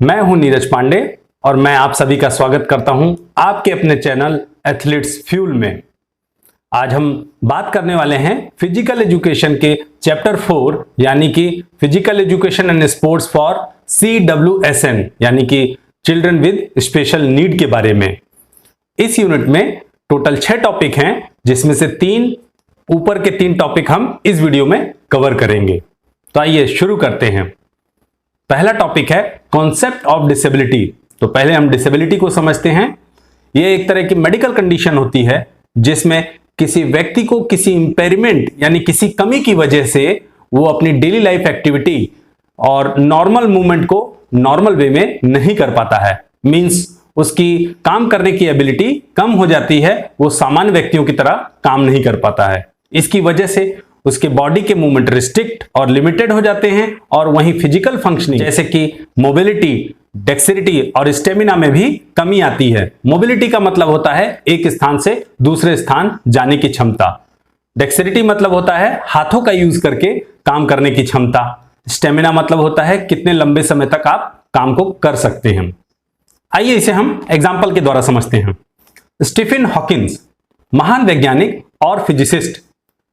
मैं हूं नीरज पांडे और मैं आप सभी का स्वागत करता हूं आपके अपने चैनल एथलीट्स फ्यूल में। आज हम बात करने वाले हैं फिजिकल एजुकेशन के चैप्टर 4 यानी कि physical education and sports for CWSN यानी कि चिल्ड्रन विद स्पेशल नीड के बारे में। इस यूनिट में टोटल 6 टॉपिक हैं, जिसमें से 3 ऊपर के 3 टॉपिक हम इस वीडियो में कवर करेंगे। तो आइए शुरू करते हैं। पहला टॉपिक है कॉन्सेप्ट ऑफ डिसेबिलिटी। तो पहले हम डिसेबिलिटी को समझते हैं। यह एक तरह की मेडिकल कंडीशन होती है जिसमें किसी व्यक्ति को किसी इंपेयरमेंट यानी किसी कमी की वजह से वो अपनी डेली लाइफ एक्टिविटी और नॉर्मल मूवमेंट को नॉर्मल वे में नहीं कर पाता है। मींस उसकी काम करने की एबिलिटी कम हो जाती है, वो सामान्य व्यक्तियों की तरह काम नहीं कर पाता है। इसकी वजह से उसके बॉडी के मूवमेंट रिस्ट्रिक्ट और लिमिटेड हो जाते हैं और वहीं फिजिकल फंक्शनिंग जैसे कि मोबिलिटी, डेक्सिलिटी और स्टेमिना में भी कमी आती है। मोबिलिटी का मतलब होता है एक स्थान से दूसरे स्थान जाने की क्षमता। डेक्सिलिटी मतलब होता है हाथों का यूज करके काम करने की क्षमता। स्टेमिना मतलब होता है कितने लंबे समय तक आप काम को कर सकते हैं। आइए इसे हम एग्जाम्पल के द्वारा समझते हैं। स्टीफन हॉकिंस महान वैज्ञानिक और फिजिसिस्ट,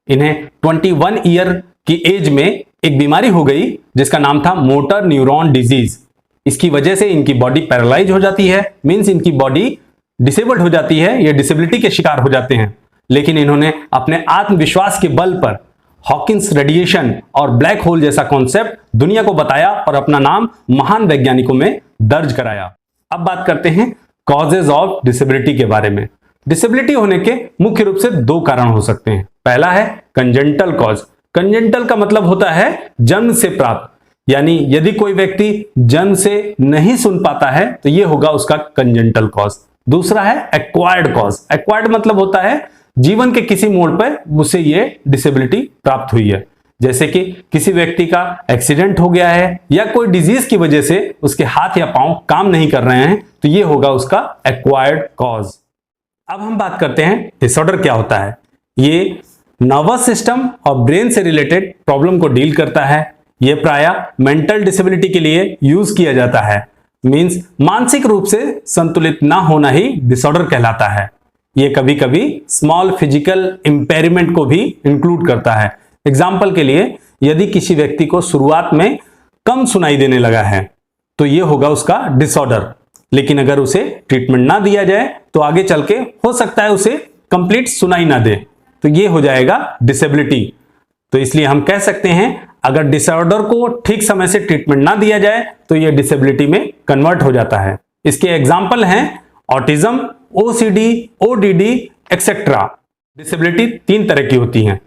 इन्हें 21 ईयर की एज में एक बीमारी हो गई जिसका नाम था मोटर न्यूरॉन डिजीज। इसकी वजह से इनकी बॉडी पैरालाइज हो जाती है, मींस इनकी बॉडी डिसेबल्ड हो जाती है, ये डिसेबिलिटी के शिकार हो जाते हैं। लेकिन इन्होंने अपने आत्मविश्वास के बल पर हॉकिंस रेडिएशन और ब्लैक होल जैसा कॉन्सेप्ट दुनिया को बताया और अपना नाम महान वैज्ञानिकों में दर्ज कराया। अब बात करते हैं कॉजेज ऑफ डिसेबिलिटी के बारे में। डिसेबिलिटी होने के मुख्य रूप से 2 कारण हो सकते हैं। पहला है कंजेंटल कॉज। कंजेंटल का मतलब होता है जन्म से प्राप्त, यानी यदि कोई व्यक्ति जन्म से नहीं सुन पाता है तो यह होगा उसका कंजेंटल कॉज। दूसरा है एक्वायर्ड कॉज। एक्वायर्ड मतलब होता है जीवन के किसी मोड़ पर उसे यह डिसेबिलिटी प्राप्त हुई है, जैसे कि किसी व्यक्ति का एक्सीडेंट हो गया है या कोई डिजीज की वजह से उसके हाथ या पांव काम नहीं कर रहे हैं, तो यह होगा उसका एक्वायर्ड कॉज। अब हम बात करते हैं डिसऑर्डर क्या होता है। ये नर्वस सिस्टम और ब्रेन से रिलेटेड प्रॉब्लम को डील करता है। यह प्रायः मेंटल डिसेबिलिटी के लिए यूज किया जाता है। मींस मानसिक रूप से संतुलित ना होना ही डिसऑर्डर कहलाता है। यह कभी कभी स्मॉल फिजिकल इंपेयरमेंट को भी इंक्लूड करता है। एग्जाम्पल के लिए यदि किसी व्यक्ति को शुरुआत में कम सुनाई देने लगा है तो यह होगा उसका डिसऑर्डर, लेकिन अगर उसे ट्रीटमेंट ना दिया जाए तो आगे चल के हो सकता है उसे कंप्लीट सुनाई ना दे, तो ये हो जाएगा डिसेबिलिटी। तो इसलिए हम कह सकते हैं अगर डिसऑर्डर को ठीक समय से ट्रीटमेंट ना दिया जाए तो यह डिसेबिलिटी में कन्वर्ट हो जाता है। इसके एग्जाम्पल हैं autism, OCD, ODD etcetera. Disability 3 तरह की होती हैं।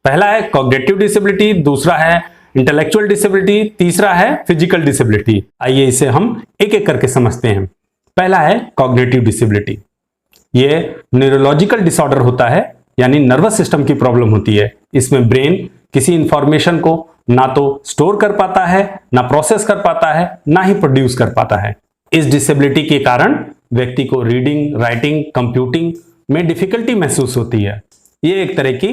पहला है कॉग्निटिव डिसेबिलिटी, दूसरा है इंटेलेक्चुअल डिसेबिलिटी, तीसरा है फिजिकल डिसेबिलिटी। आइए इसे हम एक एक करके समझते हैं। पहला है कॉग्निटिव डिसेबिलिटी। यह न्यूरोलॉजिकल डिसऑर्डर होता है, यानी नर्वस सिस्टम की प्रॉब्लम होती है। इसमें ब्रेन किसी इंफॉर्मेशन को ना तो स्टोर कर पाता है, ना प्रोसेस कर पाता है, ना ही प्रोड्यूस कर पाता है। इस डिसेबिलिटी के कारण व्यक्ति को रीडिंग, राइटिंग, कंप्यूटिंग में डिफिकल्टी महसूस होती है। यह एक तरह की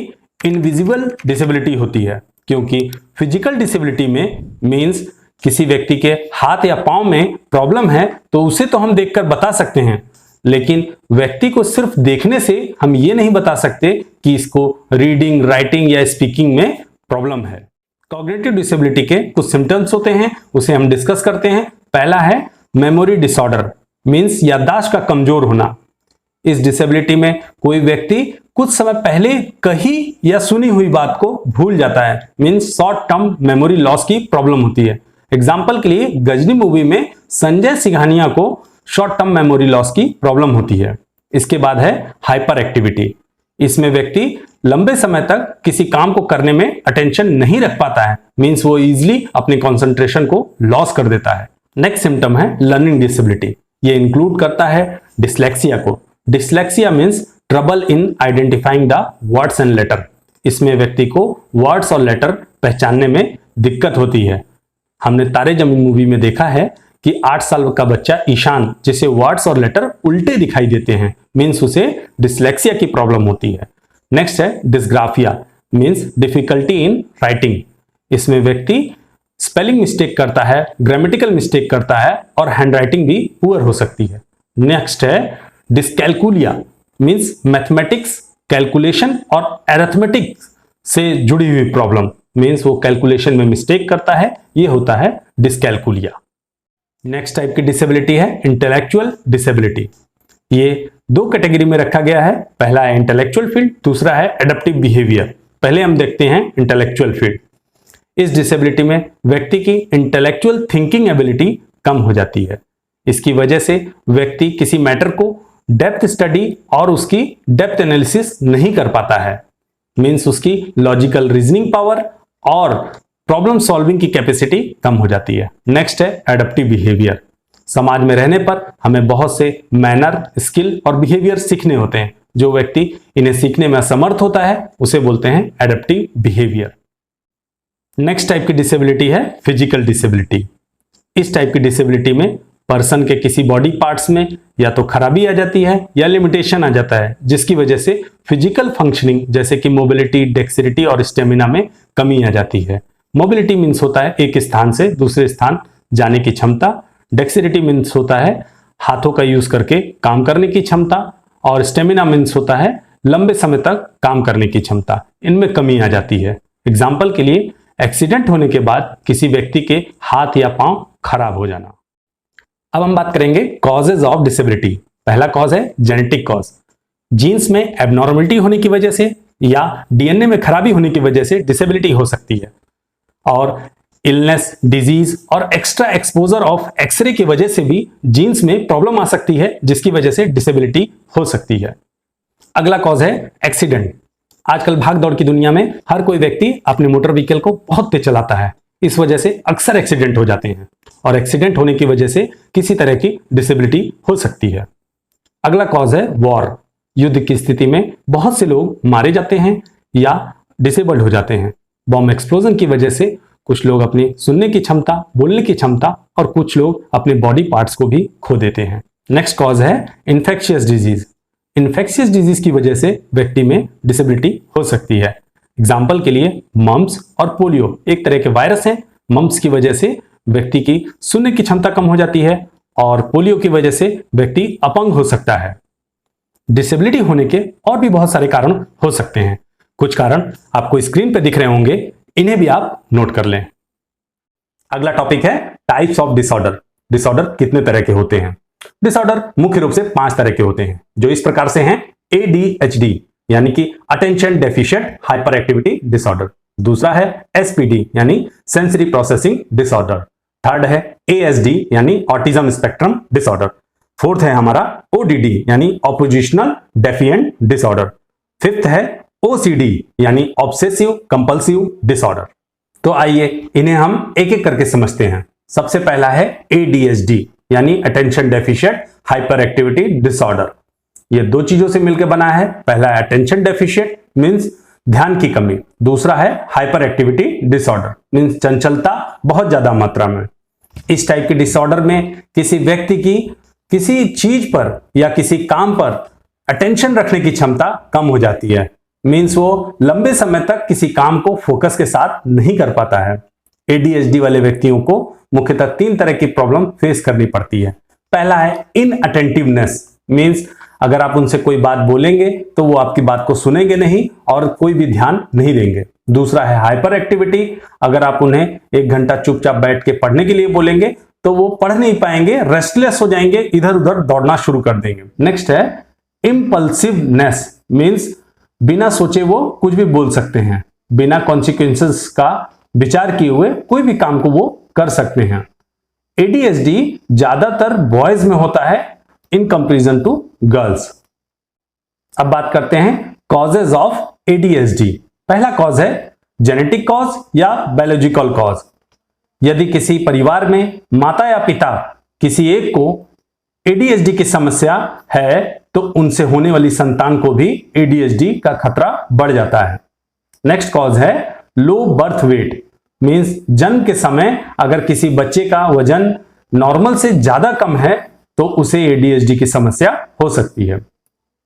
इनविजिबल डिसेबिलिटी होती है, क्योंकि फिजिकल डिसेबिलिटी में मींस किसी व्यक्ति के हाथ या पांव में प्रॉब्लम है तो उसे तो हम देखकर बता सकते हैं, लेकिन व्यक्ति को सिर्फ देखने से हम ये नहीं बता सकते कि इसको रीडिंग, राइटिंग या स्पीकिंग में प्रॉब्लम है। कॉग्निटिव डिसेबिलिटी के कुछ सिम्टम्स होते हैं, उसे हम डिस्कस करते हैं। पहला है मेमोरी डिसऑर्डर, मींस याददाश्त का कमजोर होना। इस डिसेबिलिटी में कोई व्यक्ति कुछ समय पहले कही या सुनी हुई बात को भूल जाता है, means short term memory loss की प्रॉब्लम होती है। एग्जाम्पल के लिए गजनी मूवी में संजय सिंघानिया को शॉर्ट टर्म मेमोरी लॉस की प्रॉब्लम होती है। इसके बाद है हाइपर एक्टिविटी। इसमें व्यक्ति लंबे समय तक किसी काम को करने में अटेंशन नहीं रख पाता है, मींस वो इजीली अपने कंसंट्रेशन को लॉस कर देता है। नेक्स्ट सिम्टम है लर्निंग डिसेबिलिटी। ये इंक्लूड करता है डिसलेक्सिया को। Dyslexia means trouble in identifying the words and later. इसमें व्यक्ति को वर्ड्स और लेटर पहचानने में दिक्कत होती है। हमने तारे जमीन मूवी में देखा है कि 8 साल का बच्चा ईशान, जिसे वर्ड्स और लेटर उल्टे दिखाई देते हैं, मींस उसे डिसलेक्सिया की प्रॉब्लम होती है। नेक्स्ट है dysgraphia, means difficulty in writing. इसमें व्यक्ति स्पेलिंग मिस्टेक करता है, ग्रामेटिकल मिस्टेक करता है और हैंडराइटिंग भी पुअर हो सकती है। नेक्स्ट है डिस्कैलकुलिया, मींस मैथमेटिक्स, कैलकुलेशन और अरिथमेटिक से जुड़ी हुई प्रॉब्लम, मींस वो कैलकुलेशन में मिस्टेक करता है, ये होता है डिस्कैलकुलिया। नेक्स्ट टाइप की डिसेबिलिटी है इंटेलेक्चुअल डिसेबिलिटी। ये दो कैटेगरी में रखा गया है, पहला है इंटेलेक्चुअल फील्ड, दूसरा है एडेप्टिव बिहेवियर। पहले हम देखते हैं इंटेलेक्चुअल फील्ड। इस डिसेबिलिटी में व्यक्ति की इंटेलेक्चुअल थिंकिंग एबिलिटी कम हो जाती है। इसकी वजह से व्यक्ति किसी मैटर को डेप्थ स्टडी और उसकी डेप्थ एनालिसिस नहीं कर पाता है, मींस उसकी लॉजिकल रीजनिंग पावर और प्रॉब्लम सॉल्विंग की कैपेसिटी कम हो जाती है। नेक्स्ट है एडेप्टिव बिहेवियर। समाज में रहने पर हमें बहुत से मैनर, स्किल और बिहेवियर सीखने होते हैं। जो व्यक्ति इन्हें सीखने में असमर्थ होता है उसे बोलते हैं एडेप्टिव बिहेवियर। नेक्स्ट टाइप की डिसेबिलिटी है फिजिकल डिसेबिलिटी। इस टाइप की डिसेबिलिटी में पर्सन के किसी बॉडी पार्ट्स में या तो खराबी आ जाती है या लिमिटेशन आ जाता है, जिसकी वजह से फिजिकल फंक्शनिंग जैसे कि मोबिलिटी, डेक्सिलिटी और स्टेमिना में कमी आ जाती है। मोबिलिटी मीन्स होता है एक स्थान से दूसरे स्थान जाने की क्षमता, डेक्सिलिटी मीन्स होता है हाथों का यूज करके काम करने की क्षमता, और स्टेमिना मीन्स होता है लंबे समय तक काम करने की क्षमता। इनमें कमी आ जाती है। एग्जाम्पल के लिए एक्सीडेंट होने के बाद किसी व्यक्ति के हाथ या पांव खराब हो जाना। अब हम बात करेंगे कॉजेज ऑफ डिसेबिलिटी। पहला कॉज है जेनेटिक कॉज। जीन्स में एबनॉर्मलिटी होने की वजह से या डीएनए में खराबी होने की वजह से डिसेबिलिटी हो सकती है, और इलनेस, डिजीज और एक्स्ट्रा एक्सपोजर ऑफ एक्सरे की वजह से भी जीन्स में प्रॉब्लम आ सकती है, जिसकी वजह से डिसेबिलिटी हो सकती है। अगला कॉज है एक्सीडेंट। आजकल भाग दौड़ की दुनिया में हर कोई व्यक्ति अपने मोटर व्हीकल को बहुत तेज चलाता है, इस वजह से अक्सर एक्सीडेंट हो जाते हैं, और एक्सीडेंट होने की वजह से किसी तरह की डिसेबिलिटी हो सकती है। अगला कॉज है वॉर। युद्ध की स्थिति में बहुत से लोग मारे जाते हैं या डिसेबल्ड हो जाते हैं। बॉम्ब एक्सप्लोजन की वजह से कुछ लोग अपनी सुनने की क्षमता, बोलने की क्षमता और कुछ लोग अपने बॉडी पार्ट्स को भी खो देते हैं। नेक्स्ट कॉज है इन्फेक्शियस डिजीज। इन्फेक्शियस डिजीज की वजह से व्यक्ति में डिसेबिलिटी हो सकती है। एग्जाम्पल के लिए मम्प्स और पोलियो एक तरह के वायरस हैं। मम्प्स की वजह से व्यक्ति की सुनने की क्षमता कम हो जाती है, और पोलियो की वजह से व्यक्ति अपंग हो सकता है। डिसेबिलिटी होने के और भी बहुत सारे कारण हो सकते हैं। कुछ कारण आपको स्क्रीन पर दिख रहे होंगे, इन्हें भी आप नोट कर लें। अगला टॉपिक है टाइप्स ऑफ डिसऑर्डर। डिसऑर्डर कितने तरह के होते हैं? डिसऑर्डर मुख्य रूप से 5 तरह के होते हैं, जो इस प्रकार से हैं। ADHD यानी कि attention deficient hyper activity disorder. दूसरा है SPD यानी सेंसरी प्रोसेसिंग डिसऑर्डर। थर्ड है ASD यानी ऑटिज्म स्पेक्ट्रम डिसऑर्डर। फोर्थ है हमारा ODD यानी ऑपोजिशनल डेफिएंट डिसऑर्डर। फिफ्थ है OCD यानी ऑब्सेसिव कंपल्सिव डिसऑर्डर। तो आइए इन्हें हम एक एक करके समझते हैं। सबसे पहला है ADHD यानी attention deficient hyper activity disorder. ये दो चीजों से मिलकर बना है। पहला है अटेंशन डेफिशिएंट मींस ध्यान की कमी, दूसरा है हाइपर एक्टिविटी डिसऑर्डर मींस चंचलता बहुत ज्यादा मात्रा में। इस टाइप के डिसऑर्डर में किसी व्यक्ति की किसी चीज पर या किसी काम पर अटेंशन रखने की क्षमता कम हो जाती है, मींस वो लंबे समय तक किसी काम को फोकस के साथ नहीं कर पाता है। ADHD वाले व्यक्तियों को मुख्यतः 3 तरह की प्रॉब्लम फेस करनी पड़ती है। पहला है इनअटेंटिवनेस, मींस अगर आप उनसे कोई बात बोलेंगे तो वो आपकी बात को सुनेंगे नहीं और कोई भी ध्यान नहीं देंगे। दूसरा है हाइपर एक्टिविटी, अगर आप उन्हें 1 घंटा चुपचाप बैठ के पढ़ने के लिए बोलेंगे तो वो पढ़ नहीं पाएंगे, रेस्टलेस हो जाएंगे, इधर उधर दौड़ना शुरू कर देंगे। नेक्स्ट है इंपल्सिवनेस, मींस बिना सोचे वो कुछ भी बोल सकते हैं, बिना कॉन्सिक्वेंसेस का विचार किए हुए कोई भी काम को वो कर सकते हैं। ADHD ज्यादातर बॉयज में होता है इन कंपैरिजन टू गर्ल्स। अब बात करते हैं कॉजेज ऑफ ADHD। पहला कॉज है जेनेटिक कॉज या बायोलॉजिकल कॉज। यदि किसी परिवार में माता या पिता किसी एक को ADHD की समस्या है तो उनसे होने वाली संतान को भी ADHD का खतरा बढ़ जाता है। नेक्स्ट कॉज है लो बर्थ वेट, मींस जन्म के समय अगर किसी बच्चे का वजन नॉर्मल से ज्यादा कम है तो उसे ADHD की समस्या हो सकती है।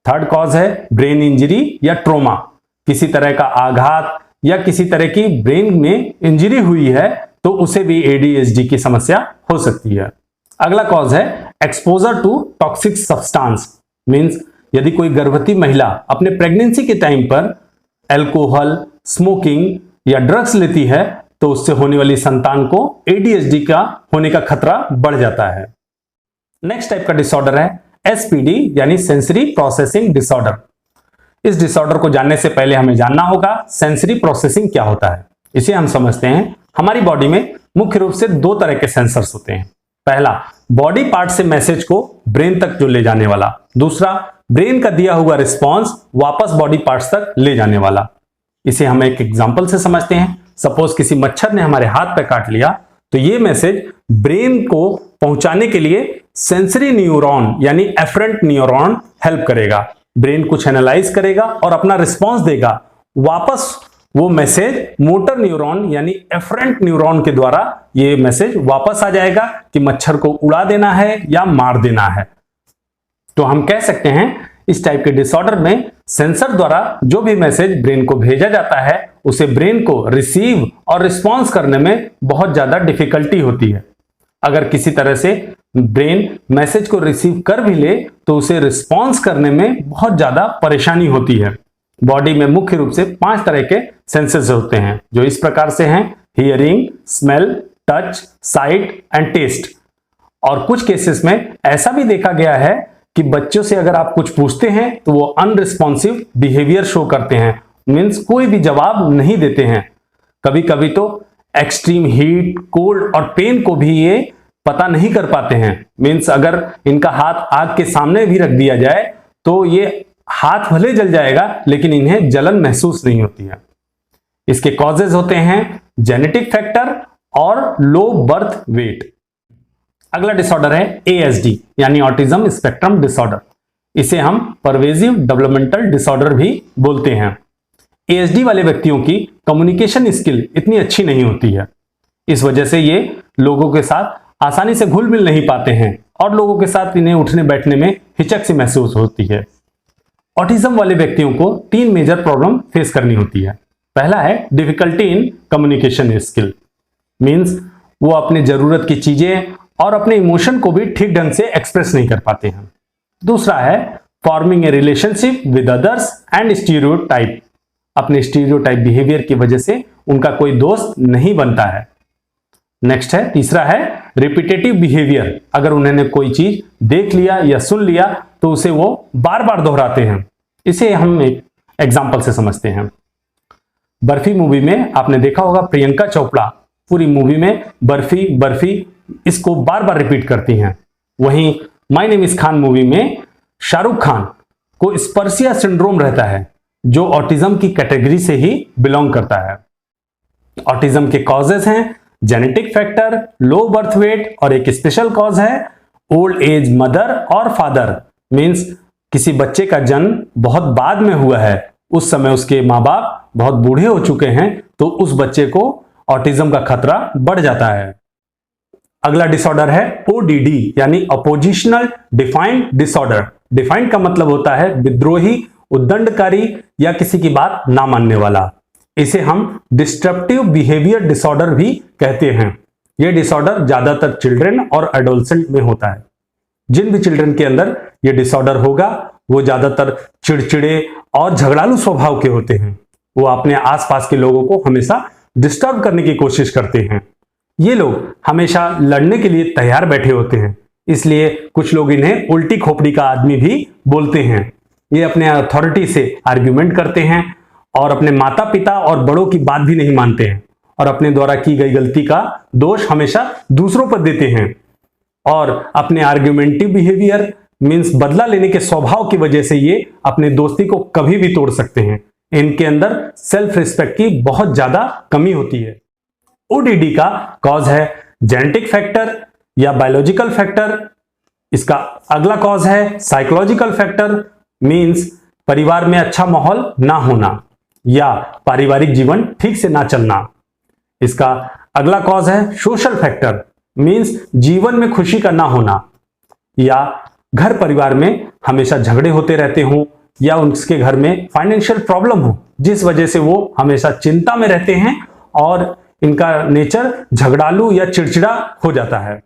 थर्ड कॉज है ब्रेन इंजरी या ट्रोमा, किसी तरह का आघात या किसी तरह की ब्रेन में इंजरी हुई है तो उसे भी ADHD की समस्या हो सकती है। अगला कॉज है exposure to toxic substance. Means यदि कोई गर्भवती महिला अपने प्रेगनेंसी के टाइम पर अल्कोहल, स्मोकिंग या ड्रग्स लेती है तो उससे होने वाली संतान को ADHD का होने का खतरा बढ़ जाता है। नेक्स्ट टाइप का डिसऑर्डर है SPD यानी सेंसरी प्रोसेसिंग डिसऑर्डर। इस डिसऑर्डर को जानने से पहले हमें जानना होगा सेंसरी प्रोसेसिंग क्या होता है। इसे हम समझते हैं। हमारी बॉडी में मुख्य रूप से दो तरह के सेंसर्स होते हैं। पहला, बॉडी पार्ट से मैसेज को ब्रेन तक जो ले जाने वाला। दूसरा, ब्रेन का दिया हुआ रिस्पॉन्स वापस बॉडी पार्ट्स तक ले जाने वाला। इसे हम एक एग्जांपल से समझते हैं। सपोज किसी मच्छर ने हमारे हाथ पे काट लिया तो ये मैसेज ब्रेन को पहुंचाने के लिए सेंसरी न्यूरॉन यानी एफरेंट न्यूरॉन हेल्प करेगा। ब्रेन कुछ एनालाइज करेगा और अपना रिस्पॉन्स देगा। वापस वो मैसेज मोटर न्यूरॉन यानी एफरेंट न्यूरॉन के द्वारा ये मैसेज वापस आ जाएगा कि मच्छर को उड़ा देना है या मार देना है। तो हम कह सकते हैं इस टाइप के डिसऑर्डर में सेंसर द्वारा जो भी मैसेज ब्रेन को भेजा जाता है उसे ब्रेन को रिसीव और रिस्पॉन्स करने में बहुत ज्यादा डिफिकल्टी होती है। अगर किसी तरह से ब्रेन मैसेज को रिसीव कर भी ले तो उसे रिस्पॉन्स करने में बहुत ज्यादा परेशानी होती है। बॉडी में मुख्य रूप से 5 तरह के सेंसेस होते हैं जो इस प्रकार से हैं: hearing, smell, touch, sight and taste. और कुछ केसेस में ऐसा भी देखा गया है कि बच्चों से अगर आप कुछ पूछते हैं तो वो अनरिस्पॉन्सिव बिहेवियर शो करते हैं। मींस कोई भी जवाब नहीं देते हैं। कभी कभी तो एक्सट्रीम हीट, कोल्ड और पेन को भी ये पता नहीं कर पाते हैं। मींस अगर इनका हाथ आग के सामने भी रख दिया जाए तो ये हाथ भले जल जाएगा लेकिन इन्हें जलन महसूस नहीं होती है। इसके कॉजेज होते हैं जेनेटिक फैक्टर और लो बर्थ वेट। अगला डिसऑर्डर है ASD यानी ऑटिज्म स्पेक्ट्रम डिसऑर्डर। इसे हम परवेजिव डेवलपमेंटल डिसऑर्डर भी बोलते हैं। ASD वाले व्यक्तियों की कम्युनिकेशन स्किल इतनी अच्छी नहीं होती है। इस वजह से ये लोगों के साथ आसानी से घुल मिल नहीं पाते हैं और लोगों के साथ इन्हें उठने बैठने में हिचक सी महसूस होती है। ऑटिज्म वाले व्यक्तियों को 3 मेजर प्रॉब्लम फेस करनी होती है। पहला है difficulty in communication skill. Means वो अपनी जरूरत की चीजें और अपने इमोशन को भी ठीक ढंग से एक्सप्रेस नहीं कर पाते हैं। दूसरा है forming a relationship with others and stereotype. अपने स्टीरियोटाइप बिहेवियर की वजह से उनका कोई दोस्त नहीं बनता है। नेक्स्ट है तीसरा है रिपीटेटिव बिहेवियर। अगर उन्होंने कोई चीज देख लिया या सुन लिया तो उसे वो बार बार दोहराते हैं। इसे हम एक एग्जाम्पल से समझते हैं। बर्फी मूवी में आपने देखा होगा प्रियंका चोपड़ा पूरी मूवी में बर्फी बर्फी इसको बार बार रिपीट करती हैं। वहीं my name is Khan movie में शाहरुख खान को स्पर्शिया सिंड्रोम रहता है जो ऑटिज्म की कैटेगरी से ही बिलोंग करता है। ऑटिज्म के कॉजेस हैं genetic factor, low birth weight और एक स्पेशल कॉज है ओल्ड एज मदर और फादर। मींस किसी बच्चे का जन्म बहुत बाद में हुआ है, उस समय उसके माँ बाप बहुत बूढ़े हो चुके हैं तो उस बच्चे को ऑटिज्म का खतरा बढ़ जाता है। अगला डिसऑर्डर है ODD यानी अपोजिशनल डिफाइंड डिसऑर्डर। डिफाइंड का मतलब होता है विद्रोही, उद्दंडकारी या किसी की बात ना मानने वाला। इसे हम डिस्ट्रप्टिव बिहेवियर डिसऑर्डर भी कहते हैं। यह डिसऑर्डर ज्यादातर चिल्ड्रन और एडोलसेंट में होता है। जिन भी चिल्ड्रन के अंदर यह डिसऑर्डर होगा वो ज्यादातर चिड़चिड़े और झगड़ालू स्वभाव के होते हैं। वो अपने आसपास के लोगों को हमेशा डिस्टर्ब करने की कोशिश करते हैं। ये लोग हमेशा लड़ने के लिए तैयार बैठे होते हैं, इसलिए कुछ लोग इन्हें उल्टी खोपड़ी का आदमी भी बोलते हैं। ये अपने अथॉरिटी से आर्ग्यूमेंट करते हैं और अपने माता पिता और बड़ों की बात भी नहीं मानते हैं और अपने द्वारा की गई गलती का दोष हमेशा दूसरों पर देते हैं। और अपने आर्ग्यूमेंटिव बिहेवियर मींस बदला लेने के स्वभाव की वजह से ये अपने दोस्ती को कभी भी तोड़ सकते हैं। इनके अंदर सेल्फ रिस्पेक्ट की बहुत ज्यादा कमी होती है। ODD का कॉज है जेनेटिक फैक्टर या बायोलॉजिकल फैक्टर। इसका अगला कॉज है साइकोलॉजिकल फैक्टर। मींस परिवार में अच्छा माहौल ना होना या पारिवारिक जीवन ठीक से ना चलना। इसका अगला कॉज है सोशल फैक्टर। मींस जीवन में खुशी का ना होना या घर परिवार में हमेशा झगड़े होते रहते हों या उसके घर में फाइनेंशियल प्रॉब्लम हो जिस वजह से वो हमेशा चिंता में रहते हैं और इनका नेचर झगड़ालू या चिड़चिड़ा हो जाता है।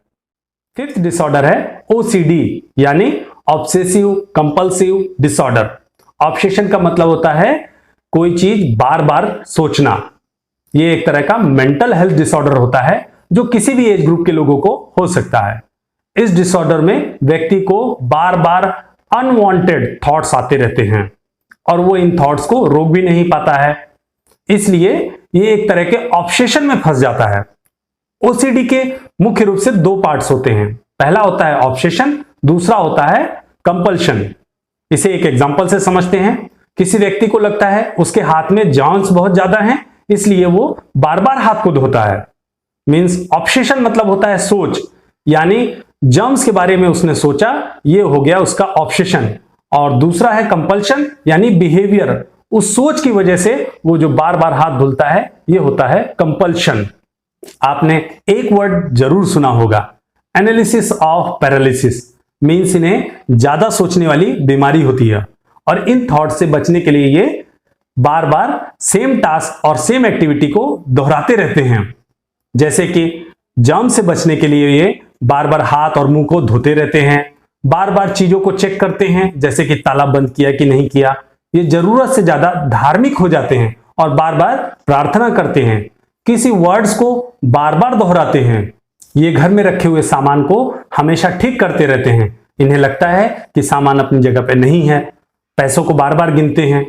फिफ्थ डिसऑर्डर है ओसीडी यानी ऑब्सेसिव कंपल्सिव डिसऑर्डर। ऑब्सेशन का मतलब होता है कोई चीज बार बार सोचना। ये एक तरह का मेंटल हेल्थ डिसऑर्डर होता है जो किसी भी एज ग्रुप के लोगों को हो सकता है। इस डिसऑर्डर में व्यक्ति को बार बार अनवांटेड थॉट्स आते रहते हैं और वो इन थॉट्स को रोक भी नहीं पाता है, इसलिए ये एक तरह के ऑब्सेशन में फंस जाता है। ओसीडी के मुख्य रूप से दो पार्ट्स होते हैं। पहला होता है ऑब्सेशन, दूसरा होता है कंपल्शन। इसे एक एग्जांपल से समझते हैं। किसी व्यक्ति को लगता है उसके हाथ में जर्म्स बहुत ज्यादा हैं, इसलिए वो बार बार हाथ को धोता है। मींस ऑब्सेशन मतलब होता है सोच, यानी जर्म्स के बारे में उसने सोचा, ये हो गया उसका ऑब्सेशन। और दूसरा है कंपल्शन यानी बिहेवियर, उस सोच की वजह से वो जो बार बार हाथ धुलता है, ये होता है कंपल्शन। आपने एक वर्ड जरूर सुना होगा, एनालिसिस ऑफ पैरालिसिस। मींस इन्हें ज्यादा सोचने वाली बीमारी होती है और इन थॉट से बचने के लिए ये बार बार सेम टास्क और सेम एक्टिविटी को दोहराते रहते हैं। जैसे कि जर्म से बचने के लिए ये बार बार हाथ और मुंह को धोते रहते हैं, बार बार चीजों को चेक करते हैं, जैसे कि ताला बंद किया कि नहीं किया। ये जरूरत से ज्यादा धार्मिक हो जाते हैं और बार बार प्रार्थना करते हैं, किसी वर्ड्स को बार बार दोहराते हैं। ये घर में रखे हुए सामान को हमेशा ठीक करते रहते हैं। इन्हें लगता है कि सामान अपनी जगह पे नहीं है, पैसों को बार बार गिनते हैं।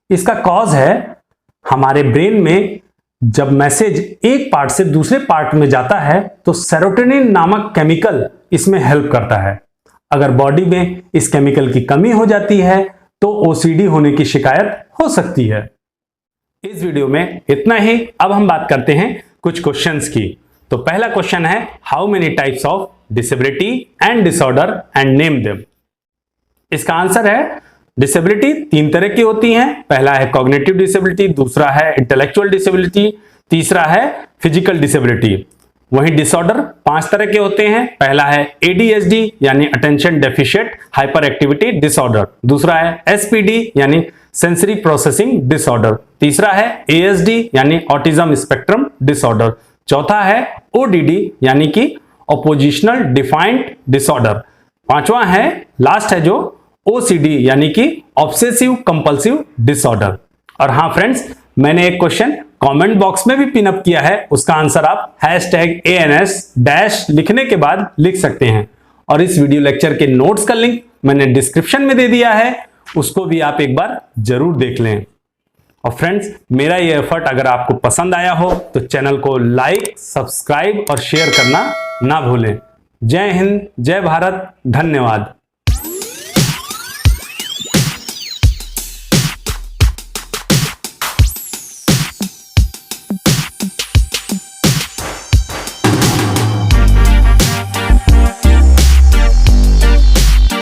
इसका कॉज है हमारे ब्रेन में जब मैसेज एक पार्ट से दूसरे पार्ट में जाता है तो सेरोटोनिन नामक केमिकल इसमें हेल्प करता है। अगर बॉडी में इस केमिकल की कमी हो जाती है तो ओसीडी होने की शिकायत हो सकती है। इस वीडियो में इतना ही। अब हम बात करते हैं कुछ क्वेश्चंस की। तो पहला क्वेश्चन है, how many types of disability and disorder and name them. इसका आंसर है डिसेबिलिटी 3 तरह की होती हैं। पहला है कॉग्निटिव डिसेबिलिटी, दूसरा है इंटेलेक्चुअल डिसेबिलिटी, तीसरा है फिजिकल डिसेबिलिटी। वहीं डिसऑर्डर 5 तरह के होते हैं। पहला है एडीएचडी यानी attention deficient hyper activity disorder, दूसरा है एसपीडी यानी सेंसरी प्रोसेसिंग डिसऑर्डर, तीसरा है एएसडी यानी ऑटिज्म स्पेक्ट्रम डिसऑर्डर, चौथा है ओडीडी यानी कि ऑपोजिशनल डिफाइंड डिसऑर्डर, पांचवा है लास्ट है जो ओसीडी यानी कि ऑब्सेसिव कंपल्सिव डिसऑर्डर। और हाँ फ्रेंड्स, मैंने एक क्वेश्चन कमेंट बॉक्स में भी पिन अप किया है, उसका आंसर आप #ANS- लिखने के बाद लिख सकते हैं। और इस वीडियो लेक्चर के नोट्स का लिंक मैंने डिस्क्रिप्शन में दे दिया है, उसको भी आप एक बार जरूर देख लें। और फ्रेंड्स, मेरा ये एफर्ट अगर आपको पसंद आया हो तो चैनल को लाइक, सब्सक्राइब और शेयर करना ना भूलें। जय हिंद, जय भारत, धन्यवाद।